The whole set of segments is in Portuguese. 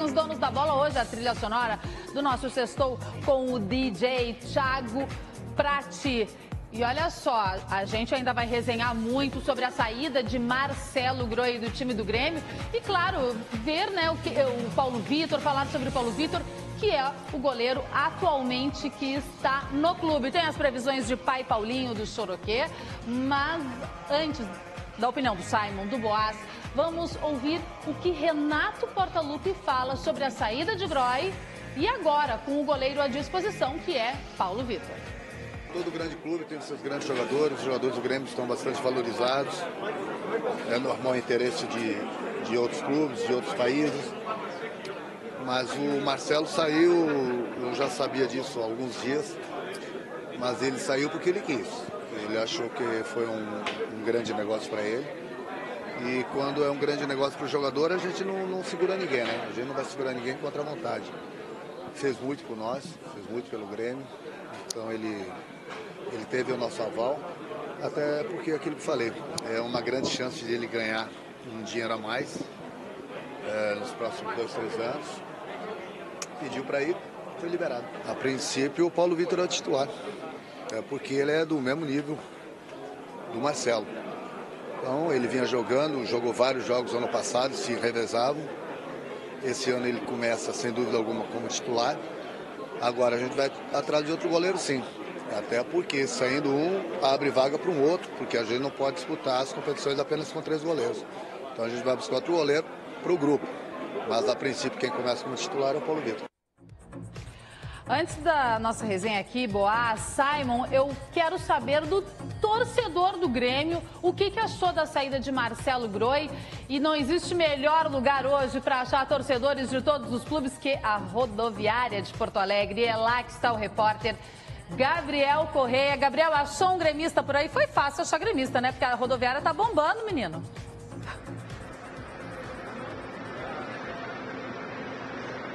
com os donos da bola. Hoje a trilha sonora do nosso Sextou com o DJ Thiago Prati. E olha só, a gente ainda vai resenhar muito sobre a saída de Marcelo Groi do time do Grêmio. E claro, ver o Paulo Vitor, falar sobre o Paulo Vitor, que é o goleiro atualmente que está no clube. Tem as previsões de pai Paulinho do Choroquê, mas antes da opinião do Simon, do Boaz, vamos ouvir o que Renato Portaluppi fala sobre a saída de Groi e agora com o goleiro à disposição, que é Paulo Vitor. Todo grande clube tem os seus grandes jogadores, os jogadores do Grêmio estão bastante valorizados. É normal o interesse de outros clubes, de outros países. Mas o Marcelo saiu, eu já sabia disso há alguns dias, mas ele saiu porque ele quis. Ele achou que foi um grande negócio para ele. E quando é um grande negócio para o jogador, a gente não segura ninguém, né? A gente não vai segurar ninguém contra a vontade. Fez muito por nós, fez muito pelo Grêmio. Então ele teve o nosso aval, até porque aquilo que falei, é uma grande chance de ele ganhar um dinheiro a mais nos próximos 2, 3 anos. Pediu para ir, foi liberado. A princípio o Paulo Vitor é o titular, porque ele é do mesmo nível do Marcelo. Então ele vinha jogando, jogou vários jogos ano passado, se revezavam. Esse ano ele começa sem dúvida alguma como titular. Agora a gente vai atrás de outro goleiro, sim. Até porque saindo um, abre vaga para um outro, porque a gente não pode disputar as competições apenas com 3 goleiros. Então a gente vai buscar outro goleiro para o grupo. Mas a princípio quem começa como titular é o Paulo Vitor. Antes da nossa resenha aqui, Boaz, Simon, eu quero saber do torcedor do Grêmio o que achou da saída de Marcelo Groi. E não existe melhor lugar hoje para achar torcedores de todos os clubes que a rodoviária de Porto Alegre. E é lá que está o repórter Gabriel Correia. Gabriel, achou um gremista por aí? Foi fácil achar gremista, né? Porque a rodoviária tá bombando, menino.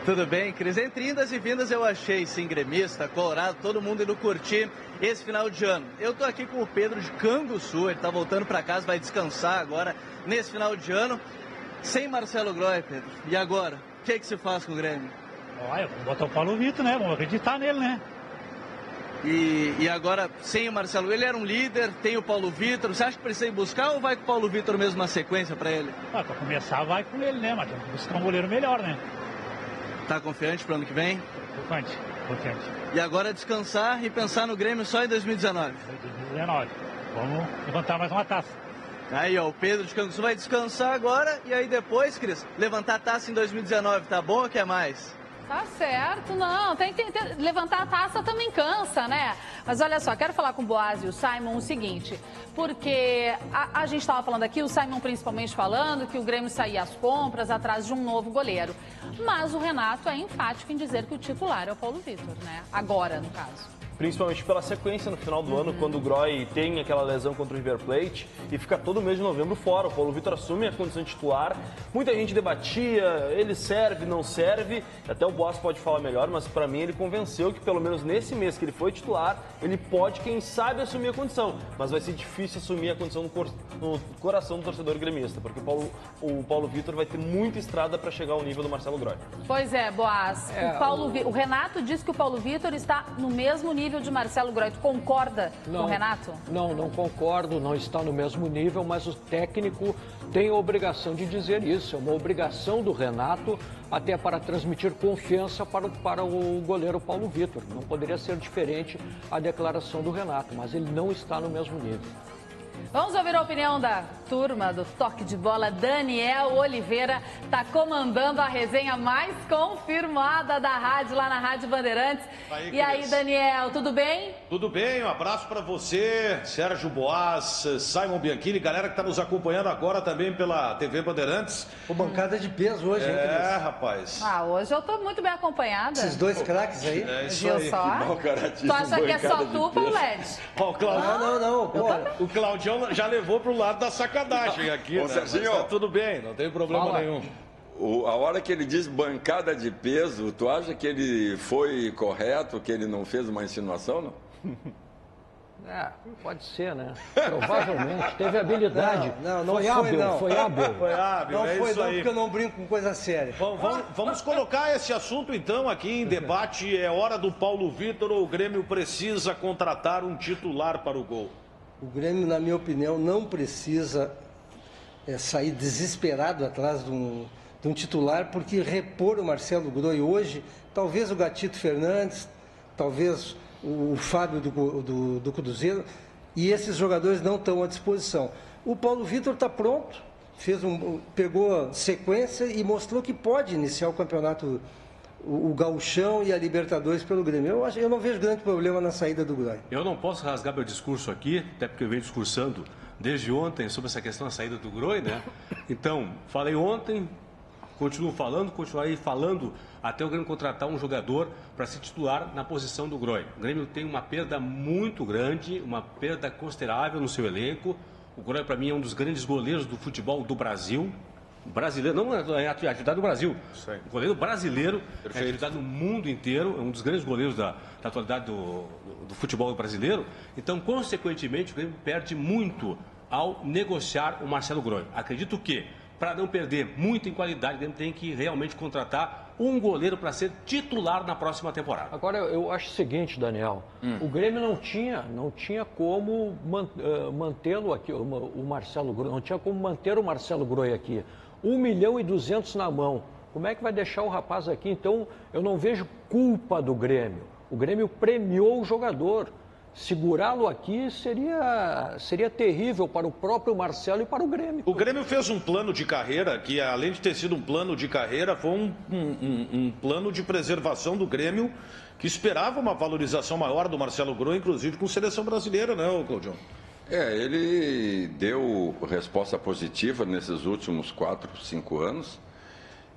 Tudo bem, Cris? Entre indas e vindas eu achei, sim, gremista, colorado, todo mundo indo curtir esse final de ano. Eu tô aqui com o Pedro de Canguçu, ele tá voltando para casa, vai descansar agora nesse final de ano, sem Marcelo Groi, Pedro. E agora? O que se faz com o Grêmio? Olha, vamos botar o Paulo Vitor, né? Vamos acreditar nele, né? E agora, sem o Marcelo, ele era um líder, tem o Paulo Vitor. Você acha que precisa ir buscar ou vai com o Paulo Vitor mesmo na sequência para ele? Para começar, vai com ele, né? Mas tem que buscar um goleiro melhor, né? Tá confiante para o ano que vem? Confiante. E agora descansar e pensar no Grêmio só em 2019? 2019. Vamos levantar mais uma taça. Aí, ó, o Pedro de Canguçu vai descansar agora e aí depois, Cris, levantar a taça em 2019, tá bom ou quer mais? Tá certo, não, tem que levantar a taça também cansa, né? Mas olha só, quero falar com o Boaz e o Simon o seguinte, porque a gente estava falando aqui, o Simon principalmente falando que o Grêmio saía às compras atrás de um novo goleiro. Mas o Renato é enfático em dizer que o titular é o Paulo Vitor, né? Agora, no caso. Principalmente pela sequência no final do ano, quando o Groi tem aquela lesão contra o River Plate e fica todo mês de novembro fora. O Paulo Vitor assume a condição de titular. Muita gente debatia, ele serve, não serve. Até o Boas pode falar melhor, mas para mim ele convenceu que pelo menos nesse mês que ele foi titular, ele pode, quem sabe, assumir a condição. Mas vai ser difícil assumir a condição no coração do torcedor gremista, porque o Paulo Vitor vai ter muita estrada para chegar ao nível do Marcelo Groi. Pois é, Boas. O Renato disse que o Paulo Vitor está no mesmo nível de Marcelo Groi. Tu concorda com o Renato? Não concordo, não está no mesmo nível, mas o técnico tem a obrigação de dizer isso. É uma obrigação do Renato, até para transmitir confiança para o goleiro Paulo Vitor. Não poderia ser diferente a declaração do Renato, mas ele não está no mesmo nível. Vamos ouvir a opinião da turma do Toque de Bola. Daniel Oliveira está comandando a resenha mais confirmada da rádio, lá na Rádio Bandeirantes. E aí, Daniel, tudo bem? Tudo bem, um abraço para você, Sérgio Boaz, Simon Bianchini, galera que está nos acompanhando agora também pela TV Bandeirantes. Bancada de peso hoje, hein, Cris? Rapaz. Hoje eu estou muito bem acompanhada. Esses dois craques aí. É isso Viu aí. só? Tu acha que é só tu, Paulete? Ó, o Claudio, Não. o Claudião já levou pro lado da sacanagem aqui, né? Serginho, mas tá tudo bem, não tem problema nenhum. A hora que ele diz bancada de peso, tu acha que ele foi correto, que ele não fez uma insinuação, não? Pode ser, né? Provavelmente. Teve habilidade. Não foi hábil. Não foi hábil, não é foi isso não, aí. porque eu não brinco com coisa séria. Vamos colocar esse assunto então aqui em debate. É hora do Paulo Vitor. O Grêmio precisa contratar um titular para o gol. O Grêmio, na minha opinião, não precisa sair desesperado atrás de um titular, porque repor o Marcelo Groi hoje, talvez o Gatito Fernandes, talvez o Fábio do Cruzeiro, e esses jogadores não estão à disposição. O Paulo Vitor está pronto, pegou sequência e mostrou que pode iniciar o campeonato, o Gauchão e a Libertadores pelo Grêmio. Eu não vejo grande problema na saída do Groi. Eu não posso rasgar meu discurso aqui, até porque eu venho discursando desde ontem sobre essa questão da saída do Groi, né? Então, falei ontem, continuarei falando até o Grêmio contratar um jogador para se titular na posição do Groi. O Grêmio tem uma perda muito grande, uma perda considerável no seu elenco. O Groi, para mim, é um dos grandes goleiros do futebol do Brasil. Brasileiro, não é a atividade do Brasil. O goleiro brasileiro é atividade no mundo inteiro, é um dos grandes goleiros da atualidade do futebol brasileiro. Então, consequentemente, o Grêmio perde muito ao negociar o Marcelo Groi. Acredito que, para não perder muito em qualidade, o Grêmio tem que realmente contratar um goleiro para ser titular na próxima temporada. Agora, eu acho o seguinte, Daniel, o Grêmio não tinha como mantê-lo aqui, o Marcelo Groi, não tinha como manter o Marcelo Groi aqui. 1.200.000 na mão. Como é que vai deixar o rapaz aqui? Então, eu não vejo culpa do Grêmio. O Grêmio premiou o jogador. Segurá-lo aqui seria terrível para o próprio Marcelo e para o Grêmio. O Grêmio fez um plano de carreira que, além de ter sido um plano de carreira, foi um plano de preservação do Grêmio que esperava uma valorização maior do Marcelo Groi, inclusive com seleção brasileira, né, Claudião? Ele deu resposta positiva nesses últimos 4, 5 anos.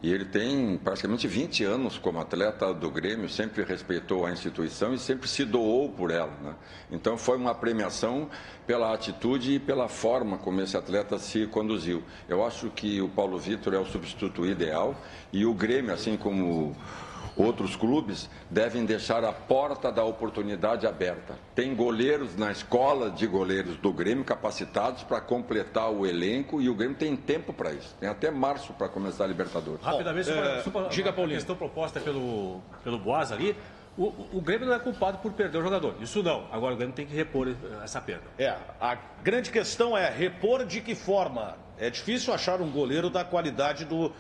E ele tem praticamente 20 anos como atleta do Grêmio, sempre respeitou a instituição e sempre se doou por ela, né? Então foi uma premiação pela atitude e pela forma como esse atleta se conduziu. Eu acho que o Paulo Vitor é o substituto ideal e o Grêmio, assim como outros clubes, devem deixar a porta da oportunidade aberta. Tem goleiros na escola de goleiros do Grêmio capacitados para completar o elenco e o Grêmio tem tempo para isso. Tem até março para começar a Libertadores. Rapidamente, diga, Paulinho. A questão proposta pelo Boaz ali, o Grêmio não é culpado por perder o jogador. Isso não. Agora o Grêmio tem que repor essa perda. A grande questão é repor de que forma? É difícil achar um goleiro da qualidade do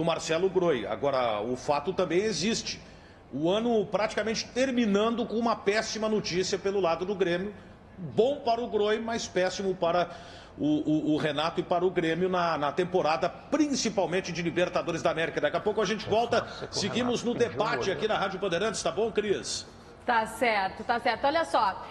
Marcelo Groi. Agora, o fato também existe. O ano praticamente terminando com uma péssima notícia pelo lado do Grêmio. Bom para o Groi, mas péssimo para o Renato e para o Grêmio na temporada, principalmente de Libertadores da América. Daqui a pouco a gente volta, seguimos no debate aqui na Rádio Bandeirantes, tá bom, Cris? Tá certo, tá certo. Olha só,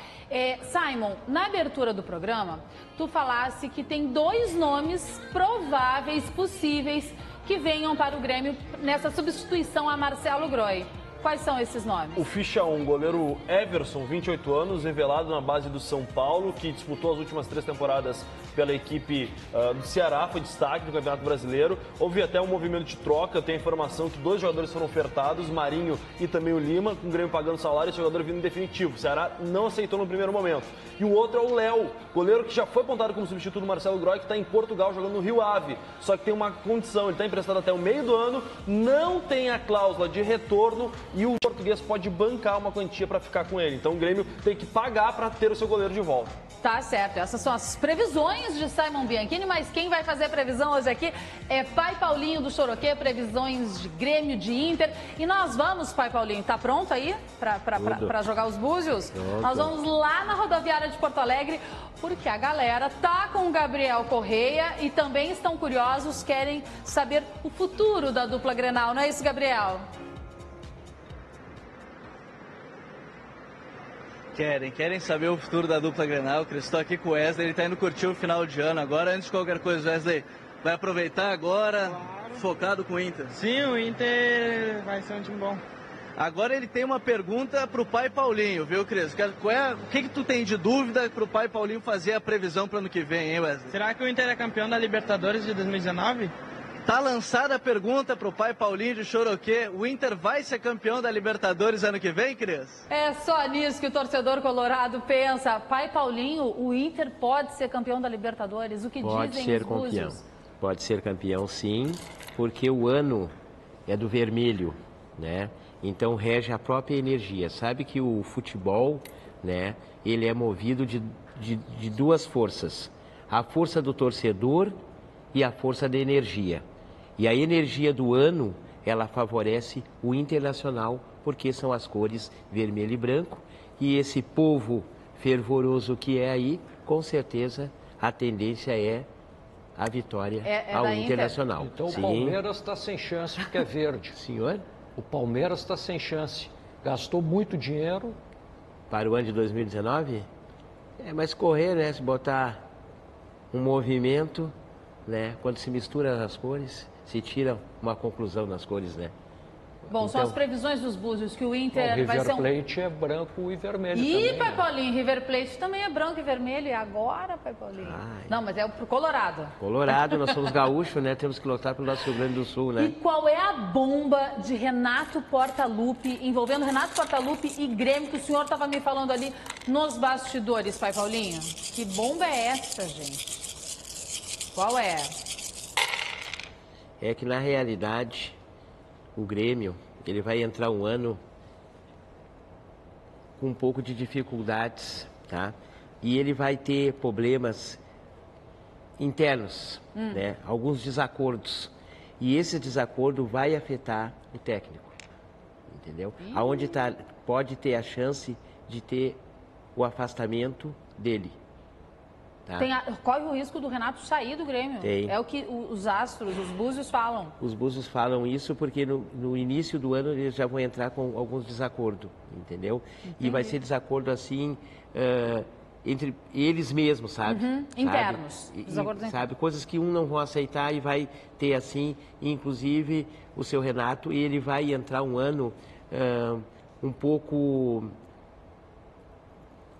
Simon, na abertura do programa, tu falasse que tem 2 nomes prováveis, possíveis, que venham para o Grêmio nessa substituição a Marcelo Groi. Quais são esses nomes? O ficha 1, goleiro Everson, 28 anos, revelado na base do São Paulo, que disputou as últimas 3 temporadas pela equipe do Ceará, foi destaque do Campeonato Brasileiro. Houve até um movimento de troca, eu tenho a informação que 2 jogadores foram ofertados, Marinho e também o Lima, com o Grêmio pagando salário, esse jogador vindo em definitivo. O Ceará não aceitou no primeiro momento. E o outro é o Léo, goleiro que já foi apontado como substituto do Marcelo Groi, que está em Portugal jogando no Rio Ave. Só que tem uma condição, ele está emprestado até o meio do ano, não tem a cláusula de retorno e o português pode bancar uma quantia para ficar com ele. Então o Grêmio tem que pagar para ter o seu goleiro de volta. Tá certo, essas são as previsões de Simon Bianchini, mas quem vai fazer a previsão hoje aqui é Pai Paulinho do Choroquê, previsões de Grêmio, de Inter. E nós vamos, Pai Paulinho, tá pronto aí para jogar os búzios? Pronto. Nós vamos lá na rodoviária de Porto Alegre, porque a galera tá com o Gabriel Correia e também estão curiosos, querem saber o futuro da dupla Grenal, não é isso, Gabriel? Querem saber o futuro da dupla Grenal. Eu estou aqui com o Wesley, ele está indo curtir o final de ano agora. Antes de qualquer coisa, Wesley, vai aproveitar agora, claro, focado com o Inter? Sim, o Inter vai ser um time bom. Agora ele tem uma pergunta para o Pai Paulinho, viu, Cris? O que tu tem de dúvida para o Pai Paulinho fazer a previsão para o ano que vem, hein, Wesley? Será que o Inter é campeão da Libertadores de 2019? Tá lançada a pergunta pro pai Paulinho de Choroquê. O Inter vai ser campeão da Libertadores ano que vem, Cris? É só nisso que o torcedor colorado pensa. Pai Paulinho, o Inter pode ser campeão da Libertadores? O que dizem os búzios? Pode ser campeão, sim, porque o ano é do vermelho, né? Então rege a própria energia. Sabe que o futebol, né, ele é movido de duas forças. A força do torcedor e a força da energia. E a energia do ano, ela favorece o Internacional, porque são as cores vermelho e branco. E esse povo fervoroso que é aí, com certeza, a tendência é a vitória ao Internacional. Então o Palmeiras está sem chance porque é verde. Senhor? O Palmeiras está sem chance. Gastou muito dinheiro. Para o ano de 2019? Mas correr, né? Se botar um movimento, né? Quando se mistura as cores, se tira uma conclusão nas cores, né? Bom, são as previsões dos búzios que o Inter vai ser O River Plate é branco e vermelho também, Pai Paulinho, River Plate também é branco e vermelho. E agora, Pai Paulinho? Não, mas é pro Colorado. Colorado, nós somos gaúchos, né? Temos que lutar pelo nosso Rio Grande do Sul, né? E qual é a bomba de Renato Portaluppi, envolvendo Renato Portaluppi e Grêmio, que o senhor estava me falando ali nos bastidores, Pai Paulinho? Que bomba é essa, gente? Qual é? É que, na realidade, o Grêmio, ele vai entrar um ano com um pouco de dificuldades, tá? E ele vai ter problemas internos, né? Alguns desacordos. E esse desacordo vai afetar o técnico, entendeu? Aonde pode ter a chance de ter o afastamento dele. Tá? Corre o risco do Renato sair do Grêmio. Tem. É o que os astros, os búzios falam. Os búzios falam isso porque no início do ano eles já vão entrar com alguns desacordos, entendeu? Entendi. E vai ser desacordo assim entre eles mesmos, sabe? Internos. Sabe? Coisas que não vão aceitar e vai ter assim, inclusive o seu Renato, e ele vai entrar um ano um pouco,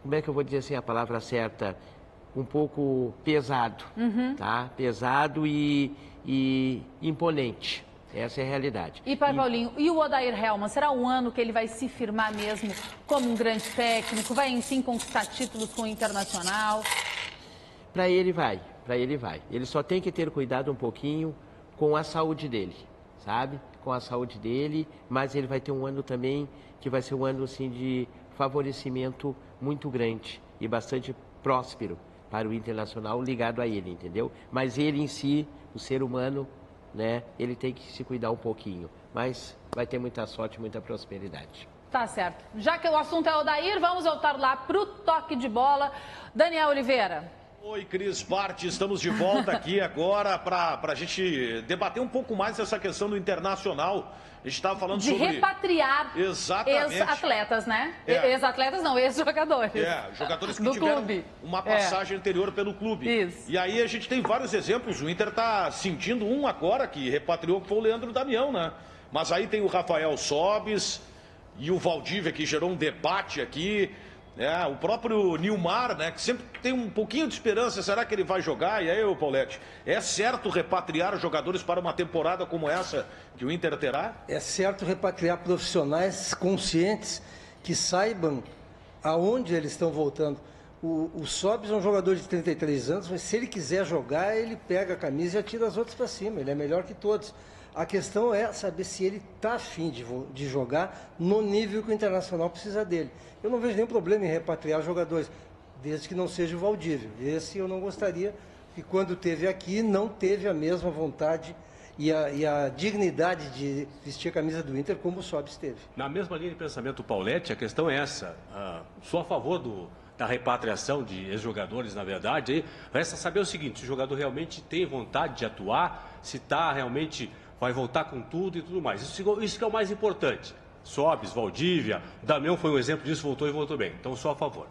como é que eu vou dizer assim a palavra certa? Um pouco pesado, tá? Pesado e imponente. Essa é a realidade. E, Pai Paulinho, e o Odair Hellmann? Será um ano que ele vai se firmar mesmo como um grande técnico? Vai, enfim, conquistar títulos com o Internacional? Para ele vai. Ele só tem que ter cuidado um pouquinho com a saúde dele, sabe? Com a saúde dele, mas ele vai ter um ano também que vai ser um ano, assim, de favorecimento muito grande e bastante próspero para o Internacional ligado a ele, entendeu? Mas ele em si, o ser humano, né, ele tem que se cuidar um pouquinho. Mas vai ter muita sorte, muita prosperidade. Tá certo. Já que o assunto é o Odair, vamos voltar lá pro toque de bola. Daniel Oliveira. Oi, Cris Bart, estamos de volta aqui agora para a gente debater um pouco mais essa questão do Internacional. A gente estava falando sobre... De repatriar ex-atletas, né? Ex-atletas não, ex-jogadores. Jogadores que tiveram uma passagem anterior pelo clube. Isso. E aí a gente tem vários exemplos. O Inter está sentindo um agora que repatriou, que foi o Leandro Damião, né? Mas aí tem o Rafael Sobis e o Valdívia, que gerou um debate aqui. O próprio Nilmar, né, que sempre tem um pouquinho de esperança, será que ele vai jogar? E aí, Paulete, é certo repatriar jogadores para uma temporada como essa que o Inter terá? É certo repatriar profissionais conscientes que saibam aonde eles estão voltando. O Sobis é um jogador de 33 anos, mas se ele quiser jogar, ele pega a camisa e atira as outras para cima, ele é melhor que todos. A questão é saber se ele está afim de jogar no nível que o Internacional precisa dele. Eu não vejo nenhum problema em repatriar jogadores, desde que não seja o Valdívia. Esse eu não gostaria, que quando teve aqui, não teve a mesma vontade e a dignidade de vestir a camisa do Inter como o Sobis teve. Na mesma linha de pensamento, Paulete, a questão é essa. Sou a favor da repatriação de ex-jogadores, na verdade. Aí resta saber o seguinte, se o jogador realmente tem vontade de atuar, se está realmente... vai voltar com tudo e tudo mais. Isso que é o mais importante. Sobis, Valdívia, Damião foi um exemplo disso, voltou e voltou bem. Então, sou a favor.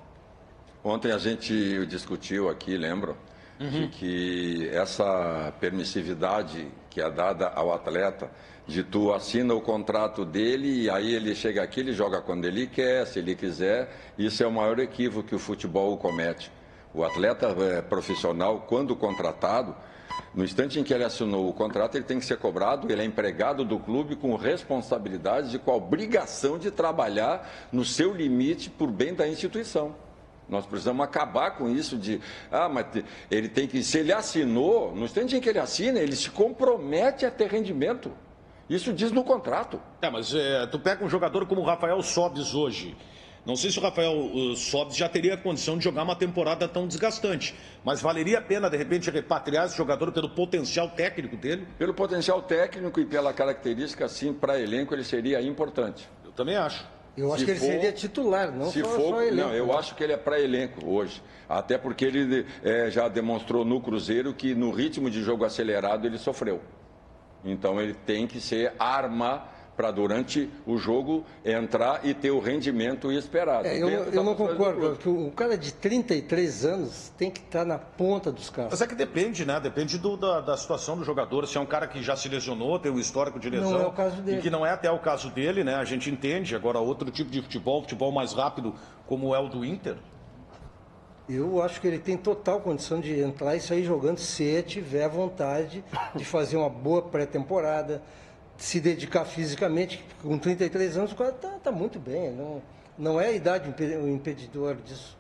Ontem a gente discutiu aqui, lembram? De que essa permissividade que é dada ao atleta, de tu assina o contrato dele e aí ele chega aqui, ele joga quando ele quer, se ele quiser. Isso é o maior equívoco que o futebol comete. O atleta profissional, quando contratado, no instante em que ele assinou o contrato, ele tem que ser cobrado, ele é empregado do clube com responsabilidade e com a obrigação de trabalhar no seu limite por bem da instituição. Nós precisamos acabar com isso de, mas ele tem que, se ele assinou, no instante em que ele assina, ele se compromete a ter rendimento. Isso diz no contrato. Mas tu pega um jogador como o Rafael Sobis hoje. Não sei se o Rafael Sobis já teria a condição de jogar uma temporada tão desgastante. Mas valeria a pena, de repente, repatriar esse jogador pelo potencial técnico dele? Pelo potencial técnico e pela característica, sim, para elenco ele seria importante. Eu também acho. Eu acho que ele seria titular, não só elenco. Não, eu acho que ele é para elenco hoje. Até porque ele já demonstrou no Cruzeiro que no ritmo de jogo acelerado ele sofreu. Então ele tem que ser arma para durante o jogo entrar e ter o rendimento esperado. Eu não concordo, porque o cara de 33 anos tem que estar na ponta dos carros. Mas é que depende, né? Depende da situação do jogador. Se é um cara que já se lesionou, tem um histórico de lesão. Não é o caso dele. E que não é até o caso dele, né? A gente entende. Agora, outro tipo de futebol mais rápido, como é o do Inter. Eu acho que ele tem total condição de entrar e sair jogando se tiver vontade de fazer uma boa pré-temporada, se dedicar fisicamente. Com 33 anos o cara tá muito bem, não é a idade o impedidor disso.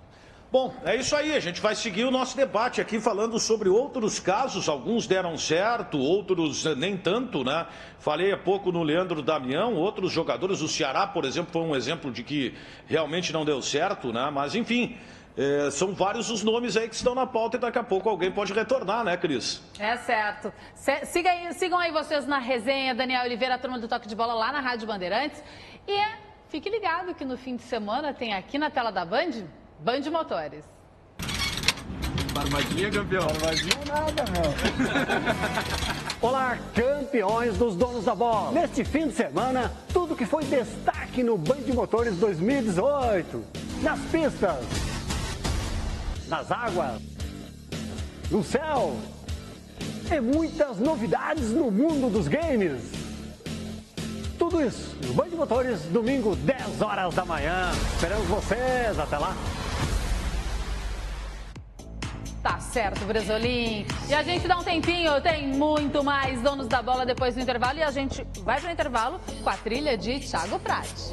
Bom, é isso aí, a gente vai seguir o nosso debate aqui falando sobre outros casos, alguns deram certo, outros nem tanto, né? Falei há pouco no Leandro Damião, outros jogadores, o Ceará, por exemplo, foi um exemplo de que realmente não deu certo, né? Mas enfim, são vários os nomes aí que estão na pauta e daqui a pouco alguém pode retornar, né, Cris? É certo. Sigam aí vocês na resenha, Daniel Oliveira, a turma do Toque de Bola lá na Rádio Bandeirantes. E fique ligado que no fim de semana tem aqui na tela da Band Motores. Barbadinha, campeão. Barbadinha nada, meu. Olá, campeões dos donos da bola. Neste fim de semana, tudo que foi destaque no Band Motores 2018. Nas pistas, nas águas, no céu e muitas novidades no mundo dos games. Tudo isso no Band Motores, domingo, 10 horas da manhã. Esperamos vocês. Até lá. Tá certo, Bresolim. E a gente dá um tempinho, tem muito mais donos da bola depois do intervalo. E a gente vai pro intervalo com a trilha de Thiago Prati.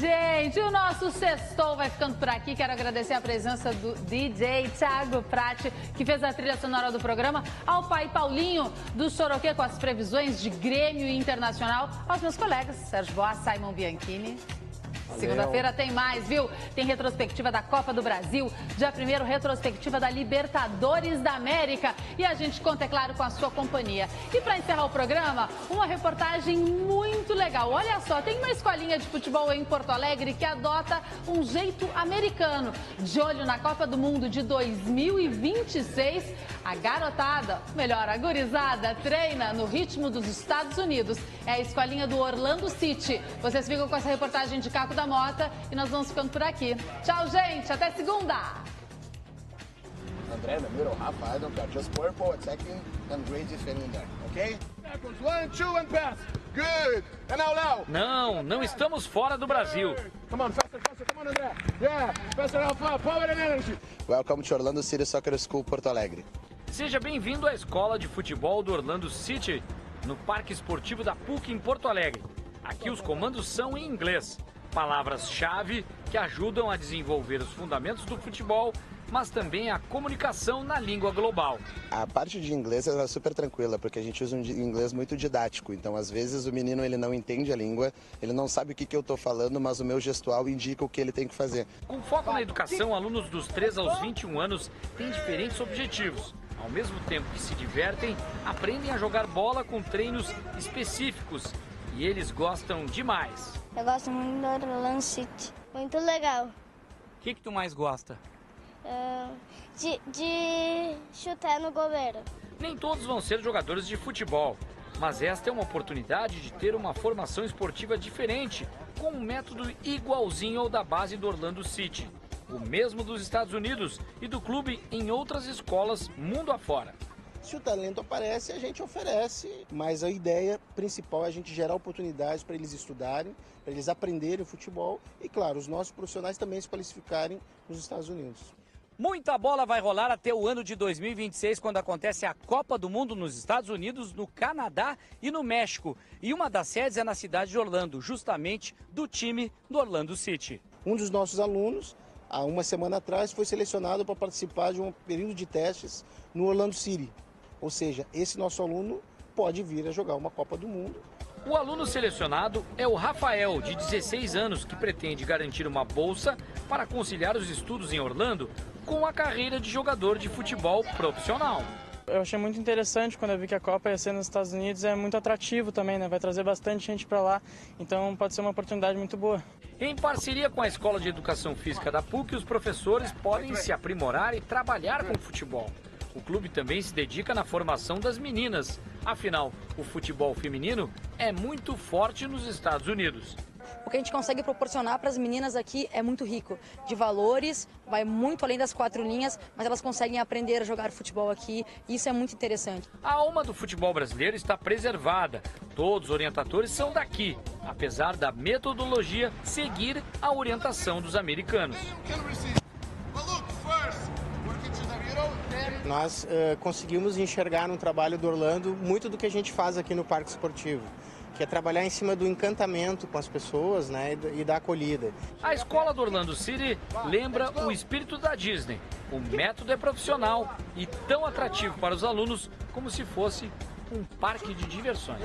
Gente, o nosso Sextou vai ficando por aqui. Quero agradecer a presença do DJ Thiago Prati, que fez a trilha sonora do programa, ao pai Paulinho do Choroquê com as previsões de Grêmio e Internacional, aos meus colegas Sérgio Boas, Simon Bianchini. Segunda-feira tem mais, viu? Tem retrospectiva da Copa do Brasil, dia 1º, retrospectiva da Libertadores da América. E a gente conta, é claro, com a sua companhia. E para encerrar o programa, uma reportagem muito legal. Olha só, tem uma escolinha de futebol em Porto Alegre que adota um jeito americano. De olho na Copa do Mundo de 2026, a garotada, melhor, a gurizada, treina no ritmo dos Estados Unidos. É a escolinha do Orlando City. Vocês ficam com essa reportagem de Caco da Mota e nós vamos ficando por aqui. Tchau, gente. Até segunda. André no middle, Rafa, I don't care. Just purple attacking and great defending there, okay? 1, 2 and pass. Good. And now, Léo. Não estamos fora do Brasil. Come on, faster, come on, André. Yeah, faster, Rafa, power and energy. Welcome to Orlando City Soccer School, Porto Alegre. Seja bem-vindo à escola de futebol do Orlando City, no Parque Esportivo da PUC em Porto Alegre. Aqui os comandos são em inglês. Palavras-chave que ajudam a desenvolver os fundamentos do futebol, mas também a comunicação na língua global. A parte de inglês é super tranquila, porque a gente usa um inglês muito didático. Então, às vezes, o menino ele não entende a língua, ele não sabe o que eu estou falando, mas o meu gestual indica o que ele tem que fazer. Com foco na educação, alunos dos 3 aos 21 anos têm diferentes objetivos. Ao mesmo tempo que se divertem, aprendem a jogar bola com treinos específicos. E eles gostam demais. Eu gosto muito do Orlando City. Muito legal. O que tu mais gosta? De chutar no goleiro. Nem todos vão ser jogadores de futebol, mas esta é uma oportunidade de ter uma formação esportiva diferente, com um método igualzinho ao da base do Orlando City, o mesmo dos Estados Unidos e do clube em outras escolas mundo afora. Se o talento aparece, a gente oferece, mas a ideia principal é a gente gerar oportunidades para eles estudarem, para eles aprenderem o futebol e, claro, os nossos profissionais também se qualificarem nos Estados Unidos. Muita bola vai rolar até o ano de 2026, quando acontece a Copa do Mundo nos Estados Unidos, no Canadá e no México. E uma das sedes é na cidade de Orlando, justamente do time do Orlando City. Um dos nossos alunos, há uma semana atrás, foi selecionado para participar de um período de testes no Orlando City. Ou seja, esse nosso aluno pode vir a jogar uma Copa do Mundo. O aluno selecionado é o Rafael, de 16 anos, que pretende garantir uma bolsa para conciliar os estudos em Orlando com a carreira de jogador de futebol profissional. Eu achei muito interessante quando eu vi que a Copa ia ser nos Estados Unidos, é muito atrativo também, né? Vai trazer bastante gente para lá, então pode ser uma oportunidade muito boa. Em parceria com a Escola de Educação Física da PUC, os professores podem se aprimorar e trabalhar com o futebol. O clube também se dedica na formação das meninas. Afinal, o futebol feminino é muito forte nos Estados Unidos. O que a gente consegue proporcionar para as meninas aqui é muito rico, de valores, vai muito além das 4 linhas, mas elas conseguem aprender a jogar futebol aqui e isso é muito interessante. A alma do futebol brasileiro está preservada. Todos os orientadores são daqui, apesar da metodologia seguir a orientação dos americanos. Nós conseguimos enxergar no trabalho do Orlando muito do que a gente faz aqui no Parque Esportivo, que é trabalhar em cima do encantamento com as pessoas, né, e da acolhida. A escola do Orlando City lembra o espírito da Disney. O método é profissional e tão atrativo para os alunos como se fosse um parque de diversões.